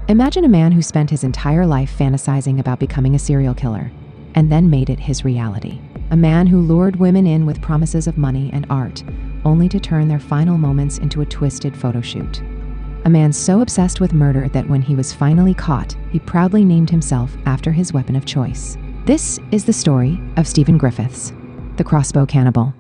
Imagine a man who spent his entire life fantasizing about becoming a serial killer, and then made it his reality. A man who lured women in with promises of money and art, only to turn their final moments into a twisted photo shoot. A man so obsessed with murder that when he was finally caught, he proudly named himself after his weapon of choice. This is the story of Stephen Griffiths, the Crossbow Cannibal.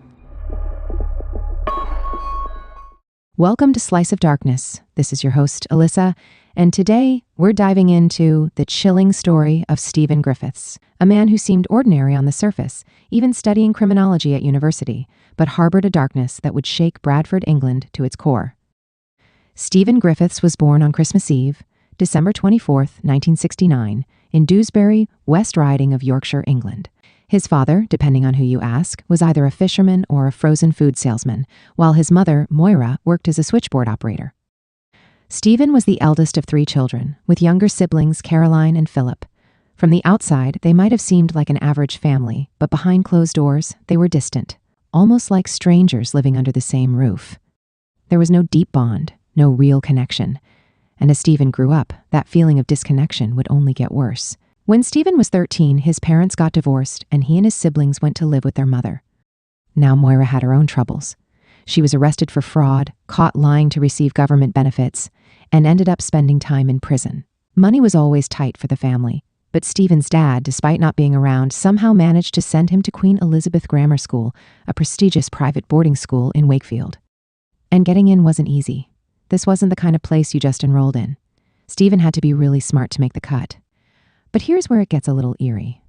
Welcome to Slice of Darkness. This is your host, Alyssa, and today we're diving into the chilling story of Stephen Griffiths, a man who seemed ordinary on the surface, even studying criminology at university, but harbored a darkness that would shake Bradford, England to its core. Stephen Griffiths was born on Christmas Eve, December 24th, 1969, in Dewsbury, West Riding of Yorkshire, England. His father, depending on who you ask, was either a fisherman or a frozen food salesman, while his mother, Moira, worked as a switchboard operator. Stephen was the eldest of 3 children, with younger siblings Caroline and Philip. From the outside, they might have seemed like an average family, but behind closed doors, they were distant, almost like strangers living under the same roof. There was no deep bond, no real connection, and as Stephen grew up, that feeling of disconnection would only get worse. When Stephen was 13, his parents got divorced and he and his siblings went to live with their mother. Now Moira had her own troubles. She was arrested for fraud, caught lying to receive government benefits, and ended up spending time in prison. Money was always tight for the family, but Stephen's dad, despite not being around, somehow managed to send him to Queen Elizabeth Grammar School, a prestigious private boarding school in Wakefield. And getting in wasn't easy. This wasn't the kind of place you just enrolled in. Stephen had to be really smart to make the cut. But here's where it gets a little eerie.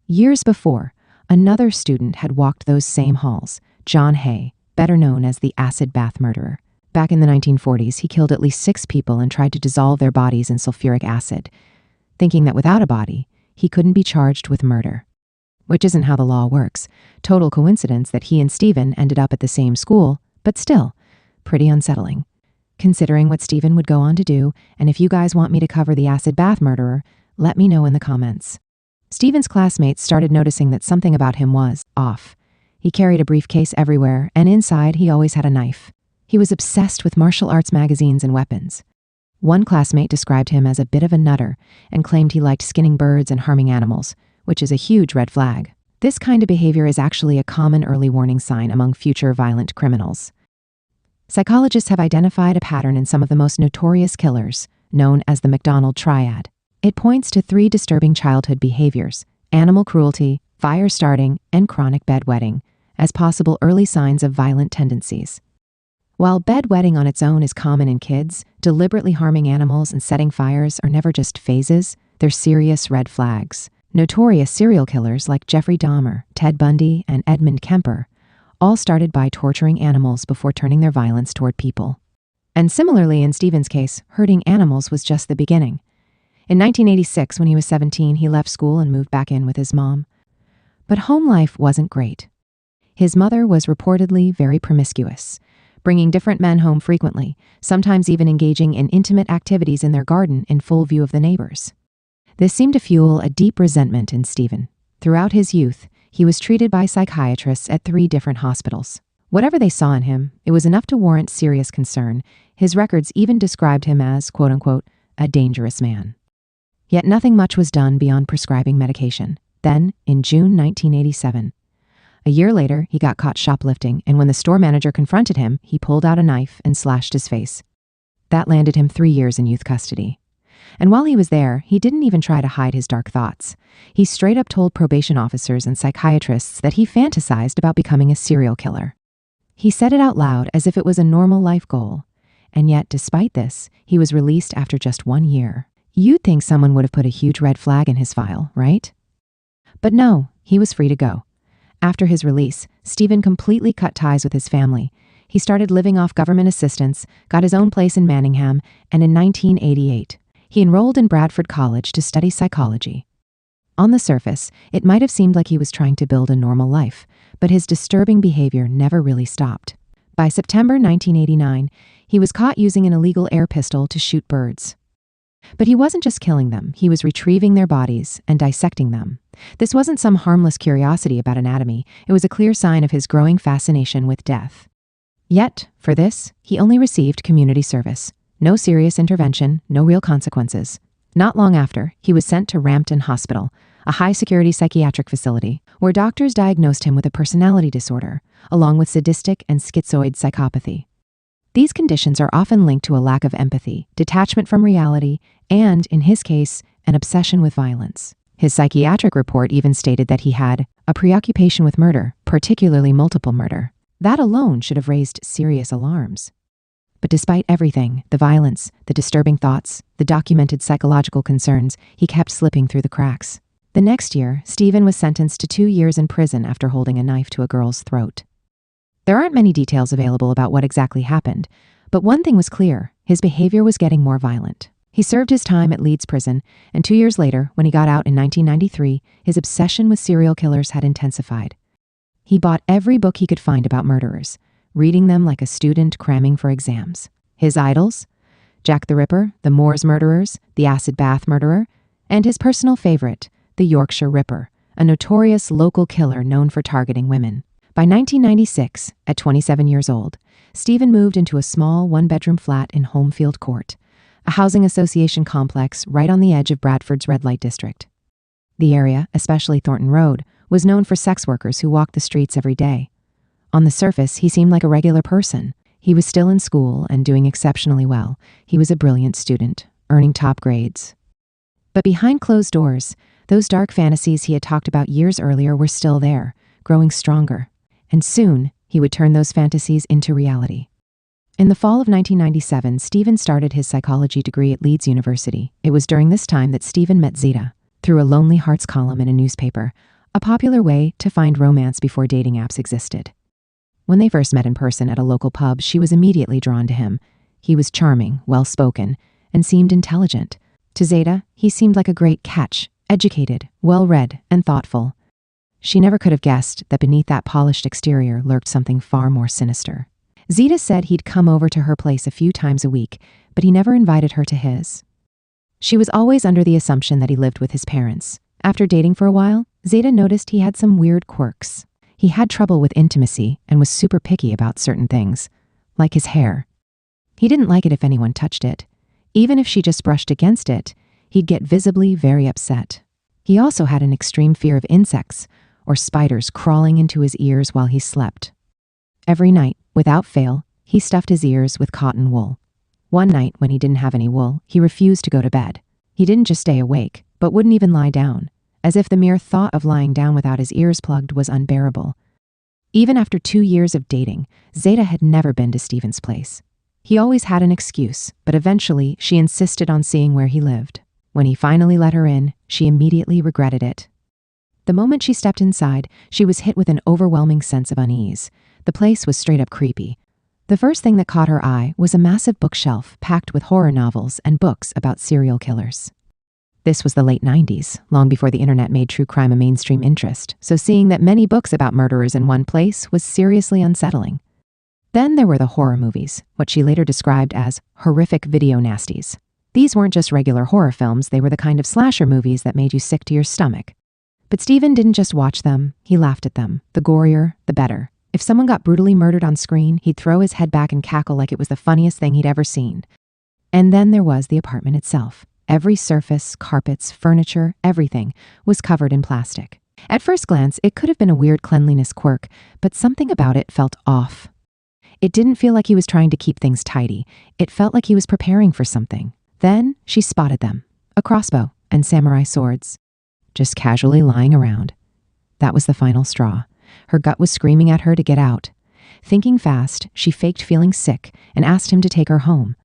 Years before, another student had walked those same halls, John Hay, better known as the acid bath murderer. Back in the 1940s, he killed at least 6 people and tried to dissolve their bodies in sulfuric acid, thinking that without a body, he couldn't be charged with murder. Which isn't how the law works. Total coincidence that he and Stephen ended up at the same school, but still, pretty unsettling. Considering what Stephen would go on to do, and if you guys want me to cover the acid bath murderer, let me know in the comments. Stephen's classmates started noticing that something about him was off. He carried a briefcase everywhere, and inside he always had a knife. He was obsessed with martial arts magazines and weapons. One classmate described him as a bit of a nutter and claimed he liked skinning birds and harming animals, which is a huge red flag. This kind of behavior is actually a common early warning sign among future violent criminals. Psychologists have identified a pattern in some of the most notorious killers, known as the McDonald Triad. It points to 3 disturbing childhood behaviors: animal cruelty, fire starting, and chronic bedwetting, as possible early signs of violent tendencies. While bedwetting on its own is common in kids, deliberately harming animals and setting fires are never just phases, they're serious red flags. Notorious serial killers like Jeffrey Dahmer, Ted Bundy, and Edmund Kemper all started by torturing animals before turning their violence toward people. And similarly, in Stephen's case, hurting animals was just the beginning. In 1986, when he was 17, he left school and moved back in with his mom. But home life wasn't great. His mother was reportedly very promiscuous, bringing different men home frequently, sometimes even engaging in intimate activities in their garden in full view of the neighbors. This seemed to fuel a deep resentment in Stephen. Throughout his youth, he was treated by psychiatrists at 3 different hospitals. Whatever they saw in him, it was enough to warrant serious concern. His records even described him as, quote-unquote, a dangerous man. Yet nothing much was done beyond prescribing medication. Then, in June 1987, a year later, he got caught shoplifting, and when the store manager confronted him, he pulled out a knife and slashed his face. That landed him 3 years in youth custody. And while he was there, he didn't even try to hide his dark thoughts. He straight up told probation officers and psychiatrists that he fantasized about becoming a serial killer. He said it out loud as if it was a normal life goal. And yet, despite this, he was released after just 1 year. You'd think someone would have put a huge red flag in his file, right? But no, he was free to go. After his release, Stephen completely cut ties with his family. He started living off government assistance, got his own place in Manningham, and in 1988, he enrolled in Bradford College to study psychology. On the surface, it might have seemed like he was trying to build a normal life, but his disturbing behavior never really stopped. By September 1989, he was caught using an illegal air pistol to shoot birds. But he wasn't just killing them, he was retrieving their bodies and dissecting them. This wasn't some harmless curiosity about anatomy, it was a clear sign of his growing fascination with death. Yet, for this, he only received community service. No serious intervention, no real consequences. Not long after, he was sent to Rampton Hospital, a high-security psychiatric facility, where doctors diagnosed him with a personality disorder, along with sadistic and schizoid psychopathy. These conditions are often linked to a lack of empathy, detachment from reality, and, in his case, an obsession with violence. His psychiatric report even stated that he had a preoccupation with murder, particularly multiple murder. That alone should have raised serious alarms. But despite everything, the violence, the disturbing thoughts, the documented psychological concerns, he kept slipping through the cracks. The next year, Stephen was sentenced to 2 years in prison after holding a knife to a girl's throat. There aren't many details available about what exactly happened, but one thing was clear: his behavior was getting more violent. He served his time at Leeds prison, and 2 years later, when he got out in 1993, his obsession with serial killers had intensified. He bought every book he could find about murderers, reading them like a student cramming for exams. His idols: Jack the Ripper, the Moors murderers, the acid bath murderer, and his personal favorite, the Yorkshire Ripper, a notorious local killer known for targeting women. By 1996, at 27 years old, Stephen moved into a small one-bedroom flat in Homefield Court, a housing association complex right on the edge of Bradford's red light district. The area, especially Thornton Road, was known for sex workers who walked the streets every day. On the surface, he seemed like a regular person. He was still in school and doing exceptionally well. He was a brilliant student, earning top grades. But behind closed doors, those dark fantasies he had talked about years earlier were still there, growing stronger. And soon, he would turn those fantasies into reality. In the fall of 1997, Stephen started his psychology degree at Leeds University. It was during this time that Stephen met Zita, through a Lonely Hearts column in a newspaper, a popular way to find romance before dating apps existed. When they first met in person at a local pub, she was immediately drawn to him. He was charming, well-spoken, and seemed intelligent. To Zeta, he seemed like a great catch, educated, well-read, and thoughtful. She never could have guessed that beneath that polished exterior lurked something far more sinister. Zeta said he'd come over to her place a few times a week, but he never invited her to his. She was always under the assumption that he lived with his parents. After dating for a while, Zeta noticed he had some weird quirks. He had trouble with intimacy and was super picky about certain things, like his hair. He didn't like it if anyone touched it. Even if she just brushed against it, he'd get visibly very upset. He also had an extreme fear of insects, or spiders crawling into his ears while he slept. Every night, without fail, he stuffed his ears with cotton wool. One night, when he didn't have any wool, he refused to go to bed. He didn't just stay awake, but wouldn't even lie down, as if the mere thought of lying down without his ears plugged was unbearable. Even after 2 years of dating, Zeta had never been to Stephen's place. He always had an excuse, but eventually she insisted on seeing where he lived. When he finally let her in, she immediately regretted it. The moment she stepped inside, she was hit with an overwhelming sense of unease. The place was straight up creepy. The first thing that caught her eye was a massive bookshelf packed with horror novels and books about serial killers. This was the late 90s, long before the internet made true crime a mainstream interest, so seeing that many books about murderers in one place was seriously unsettling. Then there were the horror movies, what she later described as horrific video nasties. These weren't just regular horror films, they were the kind of slasher movies that made you sick to your stomach. But Stephen didn't just watch them, he laughed at them. The gorier, the better. If someone got brutally murdered on screen, he'd throw his head back and cackle like it was the funniest thing he'd ever seen. And then there was the apartment itself. Every surface, carpets, furniture, everything was covered in plastic. At first glance, it could have been a weird cleanliness quirk, but something about it felt off. It didn't feel like he was trying to keep things tidy. It felt like he was preparing for something. Then she spotted them, a crossbow and samurai swords, just casually lying around. That was the final straw. Her gut was screaming at her to get out. Thinking fast, she faked feeling sick and asked him to take her home.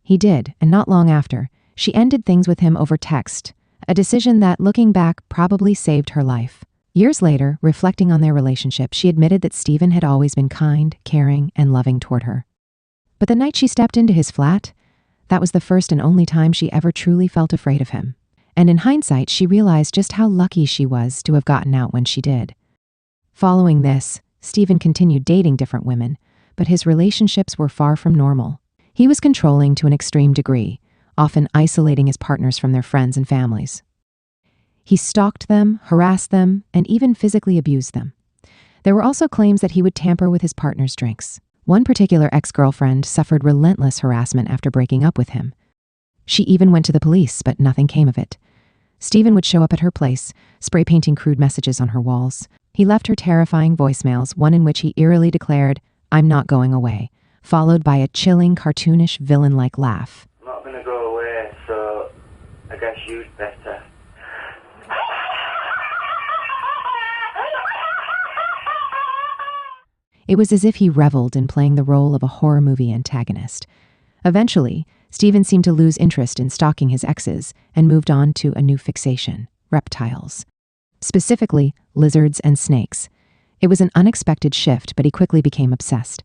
He did, and not long after, she ended things with him over text, a decision that, looking back, probably saved her life. Years later, reflecting on their relationship, she admitted that Stephen had always been kind, caring, and loving toward her. But the night she stepped into his flat, that was the first and only time she ever truly felt afraid of him. And in hindsight, she realized just how lucky she was to have gotten out when she did. Following this, Stephen continued dating different women, but his relationships were far from normal. He was controlling to an extreme degree, often isolating his partners from their friends and families. He stalked them, harassed them, and even physically abused them. There were also claims that he would tamper with his partner's drinks. One particular ex-girlfriend suffered relentless harassment after breaking up with him. She even went to the police, but nothing came of it. Stephen would show up at her place, spray painting crude messages on her walls. He left her terrifying voicemails, one in which he eerily declared, "I'm not going away," followed by a chilling, cartoonish, villain-like laugh. "I'm not going to go away, so I guess you'd better." It was as if he reveled in playing the role of a horror movie antagonist. Eventually, Stephen seemed to lose interest in stalking his exes and moved on to a new fixation: reptiles. Specifically, lizards and snakes. It was an unexpected shift, but he quickly became obsessed.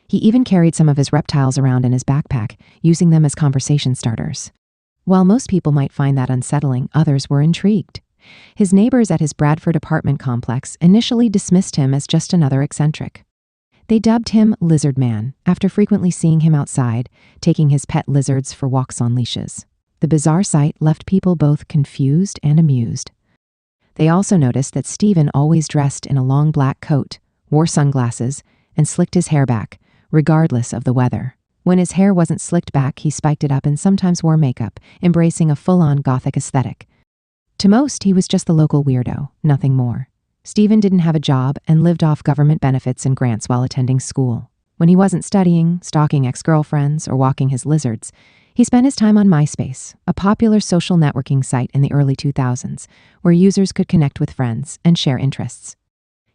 He even carried some of his reptiles around in his backpack, using them as conversation starters. While most people might find that unsettling, others were intrigued. His neighbors at his Bradford apartment complex initially dismissed him as just another eccentric. They dubbed him Lizard Man, after frequently seeing him outside, taking his pet lizards for walks on leashes. The bizarre sight left people both confused and amused. They also noticed that Stephen always dressed in a long black coat, wore sunglasses, and slicked his hair back, regardless of the weather. When his hair wasn't slicked back, he spiked it up and sometimes wore makeup, embracing a full-on gothic aesthetic. To most, he was just the local weirdo, nothing more. Stephen didn't have a job and lived off government benefits and grants while attending school. When he wasn't studying, stalking ex-girlfriends, or walking his lizards, he spent his time on MySpace, a popular social networking site in the early 2000s, where users could connect with friends and share interests.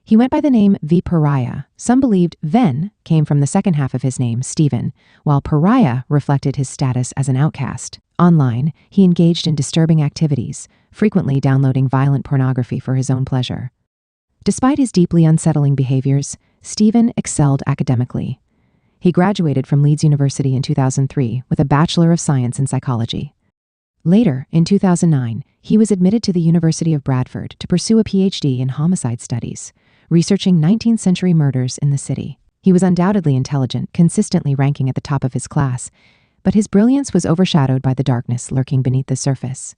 He went by the name V Pariah. Some believed Ven came from the second half of his name, Stephen, while Pariah reflected his status as an outcast. Online, he engaged in disturbing activities, frequently downloading violent pornography for his own pleasure. Despite his deeply unsettling behaviors, Stephen excelled academically. He graduated from Leeds University in 2003 with a Bachelor of Science in Psychology. Later, in 2009, he was admitted to the University of Bradford to pursue a PhD in homicide studies, researching 19th century murders in the city. He was undoubtedly intelligent, consistently ranking at the top of his class, but his brilliance was overshadowed by the darkness lurking beneath the surface.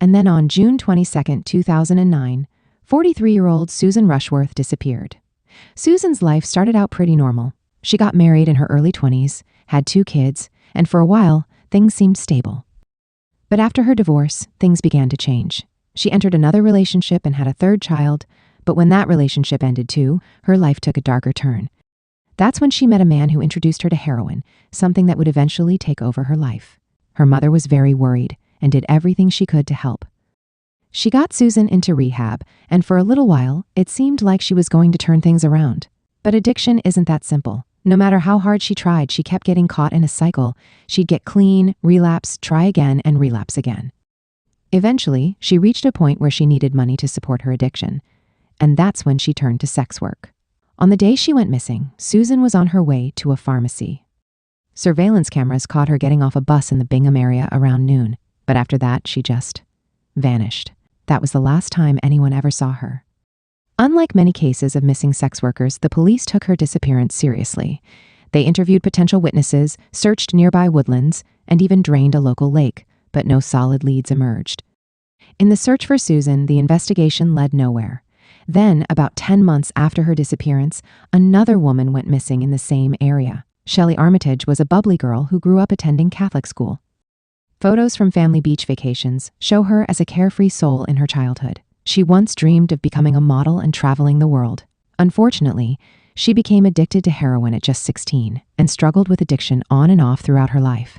And then on June 22, 2009, 43-year-old Susan Rushworth disappeared. Susan's life started out pretty normal. She got married in her early 20s, had 2 kids, and for a while, things seemed stable. But after her divorce, things began to change. She entered another relationship and had a 3rd child, but when that relationship ended too, her life took a darker turn. That's when she met a man who introduced her to heroin, something that would eventually take over her life. Her mother was very worried and did everything she could to help. She got Susan into rehab, and for a little while, it seemed like she was going to turn things around. But addiction isn't that simple. No matter how hard she tried, she kept getting caught in a cycle. She'd get clean, relapse, try again, and relapse again. Eventually, she reached a point where she needed money to support her addiction, and that's when she turned to sex work. On the day she went missing, Susan was on her way to a pharmacy. Surveillance cameras caught her getting off a bus in the Bingham area around noon, but after that, she just vanished. That was the last time anyone ever saw her. Unlike many cases of missing sex workers, the police took her disappearance seriously. They interviewed potential witnesses, searched nearby woodlands, and even drained a local lake, but no solid leads emerged. In the search for Susan, the investigation led nowhere. Then, about 10 months after her disappearance, another woman went missing in the same area. Shelley Armitage was a bubbly girl who grew up attending Catholic school. Photos from family beach vacations show her as a carefree soul in her childhood. She once dreamed of becoming a model and traveling the world. Unfortunately, she became addicted to heroin at just 16 and struggled with addiction on and off throughout her life.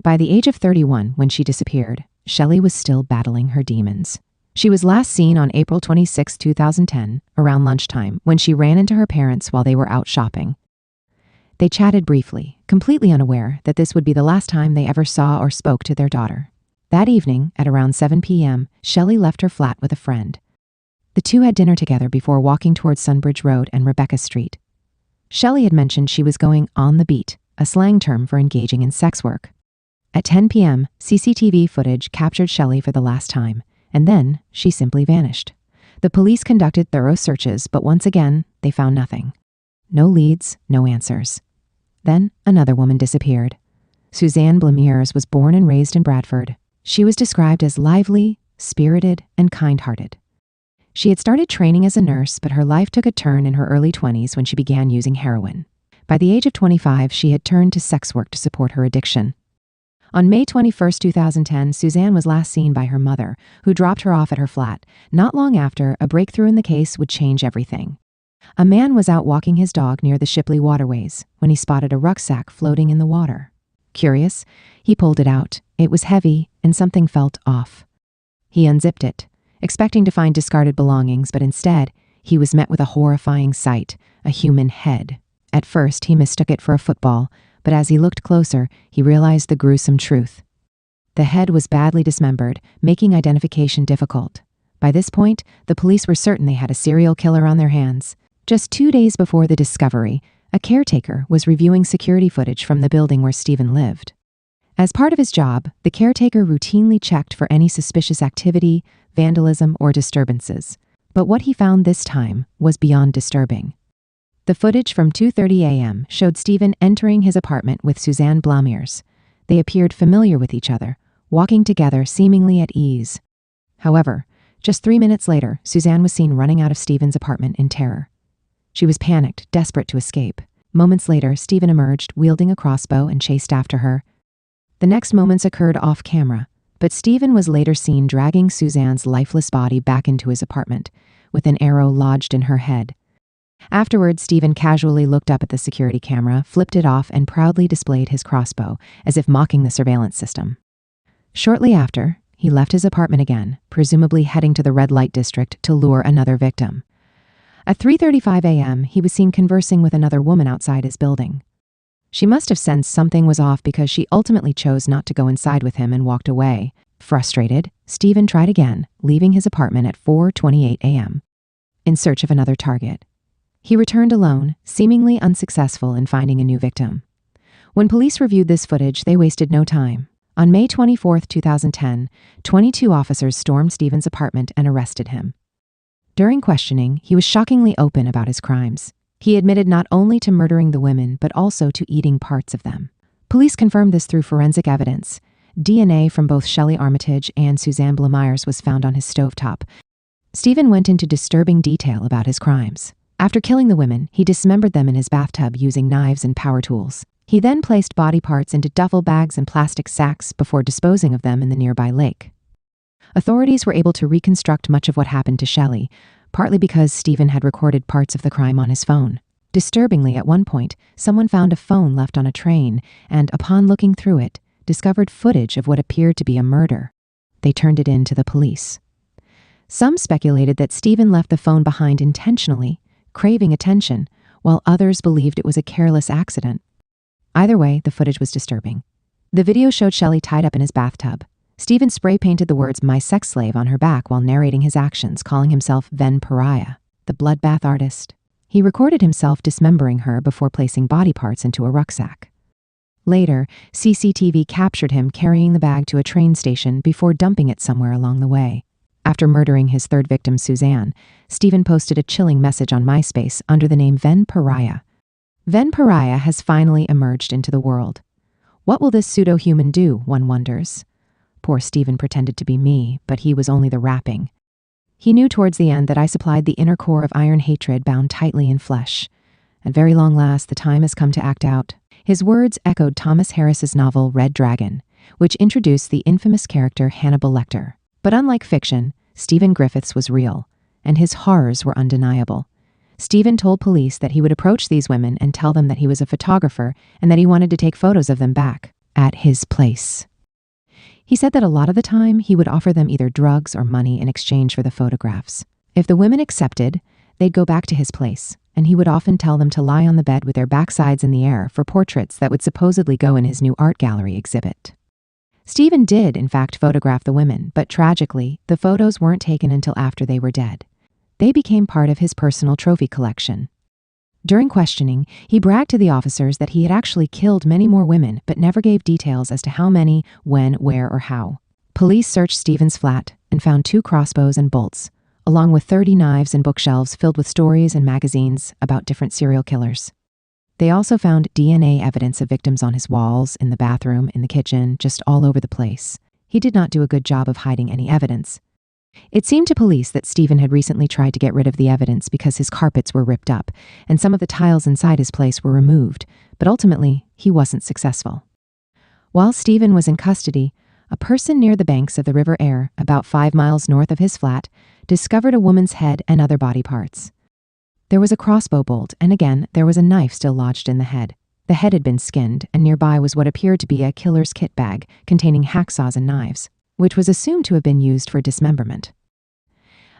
By the age of 31, when she disappeared, Shelley was still battling her demons. She was last seen on April 26, 2010, around lunchtime, when she ran into her parents while they were out shopping. They chatted briefly, completely unaware that this would be the last time they ever saw or spoke to their daughter. That evening, at around 7 p.m., Shelley left her flat with a friend. The two had dinner together before walking towards Sunbridge Road and Rebecca Street. Shelley had mentioned she was going on the beat, a slang term for engaging in sex work. At 10 p.m., CCTV footage captured Shelley for the last time, and then she simply vanished. The police conducted thorough searches, but once again, they found nothing. No leads, no answers. Then another woman disappeared. Suzanne Blamiers was born and raised in Bradford. She was described as lively, spirited, and kind-hearted. She had started training as a nurse, but her life took a turn in her early 20s when she began using heroin. By the age of 25, she had turned to sex work to support her addiction. On May 21, 2010, Suzanne was last seen by her mother, who dropped her off at her flat. Not long after, a breakthrough in the case would change everything. A man was out walking his dog near the Shipley waterways when he spotted a rucksack floating in the water. Curious, he pulled it out. It was heavy, and something felt off. He unzipped it, expecting to find discarded belongings, but instead, he was met with a horrifying sight, a human head. At first, he mistook it for a football, but as he looked closer, he realized the gruesome truth. The head was badly dismembered, making identification difficult. By this point, the police were certain they had a serial killer on their hands. Just 2 days before the discovery, a caretaker was reviewing security footage from the building where Stephen lived. As part of his job, the caretaker routinely checked for any suspicious activity, vandalism, or disturbances. But what he found this time was beyond disturbing. The footage from 2:30 a.m. showed Stephen entering his apartment with Suzanne Blamiers. They appeared familiar with each other, walking together seemingly at ease. However, just 3 minutes later, Suzanne was seen running out of Stephen's apartment in terror. She was panicked, desperate to escape. Moments later, Stephen emerged, wielding a crossbow, and chased after her. The next moments occurred off camera, but Stephen was later seen dragging Suzanne's lifeless body back into his apartment, with an arrow lodged in her head. Afterwards, Stephen casually looked up at the security camera, flipped it off, and proudly displayed his crossbow, as if mocking the surveillance system. Shortly after, he left his apartment again, presumably heading to the red light district to lure another victim. At 3:35 a.m., he was seen conversing with another woman outside his building. She must have sensed something was off because she ultimately chose not to go inside with him and walked away. Frustrated, Stephen tried again, leaving his apartment at 4:28 a.m. in search of another target. He returned alone, seemingly unsuccessful in finding a new victim. When police reviewed this footage, they wasted no time. On May 24, 2010, 22 officers stormed Stephen's apartment and arrested him. During questioning, he was shockingly open about his crimes. He admitted not only to murdering the women, but also to eating parts of them. Police confirmed this through forensic evidence. DNA from both Shelley Armitage and Suzanne Blamiers was found on his stovetop. Stephen went into disturbing detail about his crimes. After killing the women, he dismembered them in his bathtub using knives and power tools. He then placed body parts into duffel bags and plastic sacks before disposing of them in the nearby lake. Authorities were able to reconstruct much of what happened to Shelley, partly because Stephen had recorded parts of the crime on his phone. Disturbingly, at one point, someone found a phone left on a train and, upon looking through it, discovered footage of what appeared to be a murder. They turned it in to the police. Some speculated that Stephen left the phone behind intentionally, craving attention, while others believed it was a careless accident. Either way, the footage was disturbing. The video showed Shelley tied up in his bathtub. Stephen spray-painted the words "my sex slave" on her back while narrating his actions, calling himself Ven Pariah, the bloodbath artist. He recorded himself dismembering her before placing body parts into a rucksack. Later, CCTV captured him carrying the bag to a train station before dumping it somewhere along the way. After murdering his third victim, Suzanne, Stephen posted a chilling message on MySpace under the name Ven Pariah. Ven Pariah has finally emerged into the world. What will this pseudo-human do, one wonders? Poor Stephen pretended to be me, but he was only the wrapping. He knew towards the end that I supplied the inner core of iron hatred bound tightly in flesh. At very long last, the time has come to act out. His words echoed Thomas Harris's novel Red Dragon, which introduced the infamous character Hannibal Lecter. But unlike fiction, Stephen Griffiths was real, and his horrors were undeniable. Stephen told police that he would approach these women and tell them that he was a photographer and that he wanted to take photos of them back at his place. He said that a lot of the time he would offer them either drugs or money in exchange for the photographs. If the women accepted, they'd go back to his place, and he would often tell them to lie on the bed with their backsides in the air for portraits that would supposedly go in his new art gallery exhibit. Stephen did, in fact, photograph the women, but tragically, the photos weren't taken until after they were dead. They became part of his personal trophy collection. During questioning, he bragged to the officers that he had actually killed many more women, but never gave details as to how many, when, where, or how. Police searched Stephen's flat and found 2 crossbows and bolts, along with 30 knives and bookshelves filled with stories and magazines about different serial killers. They also found DNA evidence of victims on his walls, in the bathroom, in the kitchen, just all over the place. He did not do a good job of hiding any evidence. It seemed to police that Stephen had recently tried to get rid of the evidence because his carpets were ripped up and some of the tiles inside his place were removed, but ultimately, he wasn't successful. While Stephen was in custody, a person near the banks of the River Aire, about 5 miles north of his flat, discovered a woman's head and other body parts. There was a crossbow bolt, and again, there was a knife still lodged in the head. The head had been skinned, and nearby was what appeared to be a killer's kit bag containing hacksaws and knives, which was assumed to have been used for dismemberment.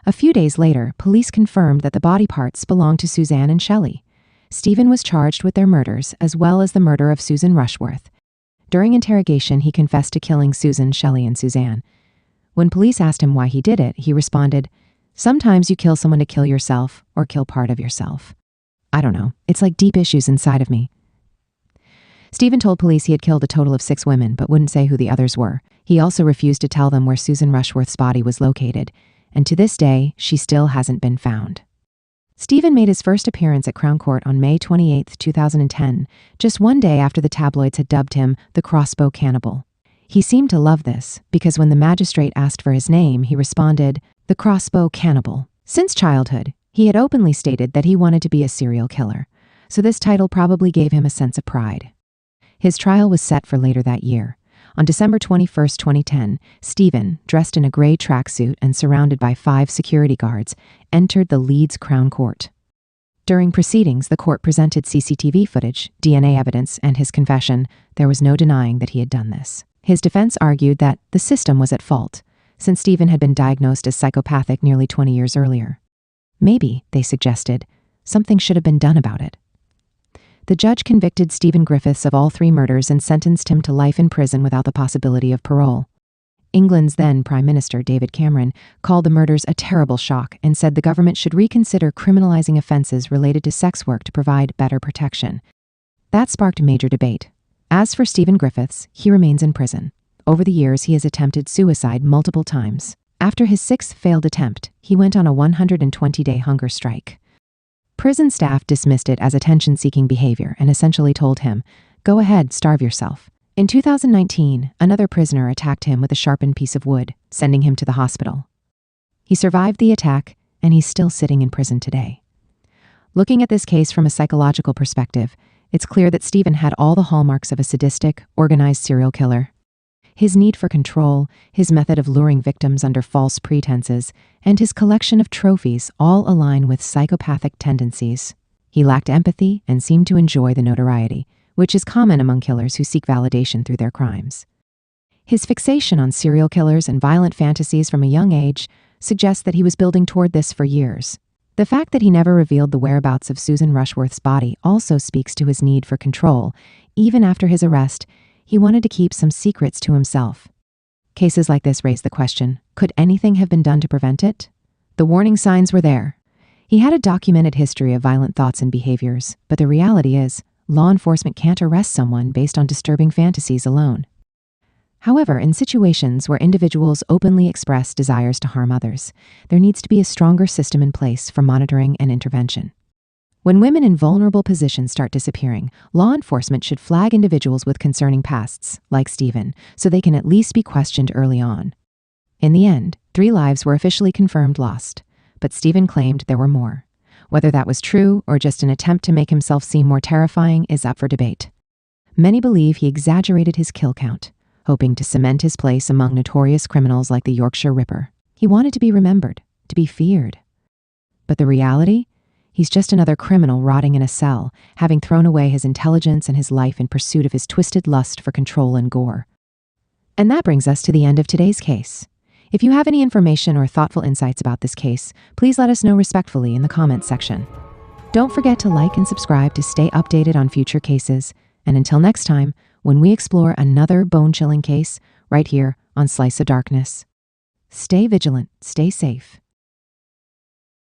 A few days later, police confirmed that the body parts belonged to Suzanne and Shelley. Stephen was charged with their murders, as well as the murder of Susan Rushworth. During interrogation, he confessed to killing Susan, Shelley, and Suzanne. When police asked him why he did it, he responded, "Sometimes you kill someone to kill yourself or kill part of yourself. I don't know, it's like deep issues inside of me." Stephen told police he had killed a total of 6 women, but wouldn't say who the others were. He also refused to tell them where Susan Rushworth's body was located, and to this day, she still hasn't been found. Stephen made his first appearance at Crown Court on May 28, 2010, just one day after the tabloids had dubbed him the Crossbow Cannibal. He seemed to love this, because when the magistrate asked for his name, he responded, "The Crossbow Cannibal." Since childhood, he had openly stated that he wanted to be a serial killer, so this title probably gave him a sense of pride. His trial was set for later that year. On December 21, 2010, Stephen, dressed in a gray tracksuit and surrounded by 5 security guards, entered the Leeds Crown Court. During proceedings, the court presented CCTV footage, DNA evidence, and his confession. There was no denying that he had done this. His defense argued that the system was at fault, since Stephen had been diagnosed as psychopathic nearly 20 years earlier. Maybe, they suggested, something should have been done about it. The judge convicted Stephen Griffiths of all 3 murders and sentenced him to life in prison without the possibility of parole. England's then Prime Minister David Cameron called the murders a terrible shock and said the government should reconsider criminalizing offenses related to sex work to provide better protection. That sparked major debate. As for Stephen Griffiths, he remains in prison. Over the years, he has attempted suicide multiple times. After his 6th failed attempt, he went on a 120-day hunger strike. Prison staff dismissed it as attention-seeking behavior and essentially told him, "Go ahead, starve yourself." In 2019, another prisoner attacked him with a sharpened piece of wood, sending him to the hospital. He survived the attack, and he's still sitting in prison today. Looking at this case from a psychological perspective, it's clear that Stephen had all the hallmarks of a sadistic, organized serial killer. His need for control, his method of luring victims under false pretenses, and his collection of trophies all align with psychopathic tendencies. He lacked empathy and seemed to enjoy the notoriety, which is common among killers who seek validation through their crimes. His fixation on serial killers and violent fantasies from a young age suggests that he was building toward this for years. The fact that he never revealed the whereabouts of Susan Rushworth's body also speaks to his need for control. Even after his arrest, he wanted to keep some secrets to himself. Cases like this raise the question, could anything have been done to prevent it? The warning signs were there. He had a documented history of violent thoughts and behaviors, but the reality is, law enforcement can't arrest someone based on disturbing fantasies alone. However, in situations where individuals openly express desires to harm others, there needs to be a stronger system in place for monitoring and intervention. When women in vulnerable positions start disappearing, law enforcement should flag individuals with concerning pasts, like Stephen, so they can at least be questioned early on. In the end, 3 lives were officially confirmed lost, but Stephen claimed there were more. Whether that was true or just an attempt to make himself seem more terrifying is up for debate. Many believe he exaggerated his kill count, hoping to cement his place among notorious criminals like the Yorkshire Ripper. He wanted to be remembered, to be feared. But the reality? He's just another criminal rotting in a cell, having thrown away his intelligence and his life in pursuit of his twisted lust for control and gore. And that brings us to the end of today's case. If you have any information or thoughtful insights about this case, please let us know respectfully in the comments section. Don't forget to like and subscribe to stay updated on future cases. And until next time, when we explore another bone-chilling case right here on Slice of Darkness. Stay vigilant, stay safe,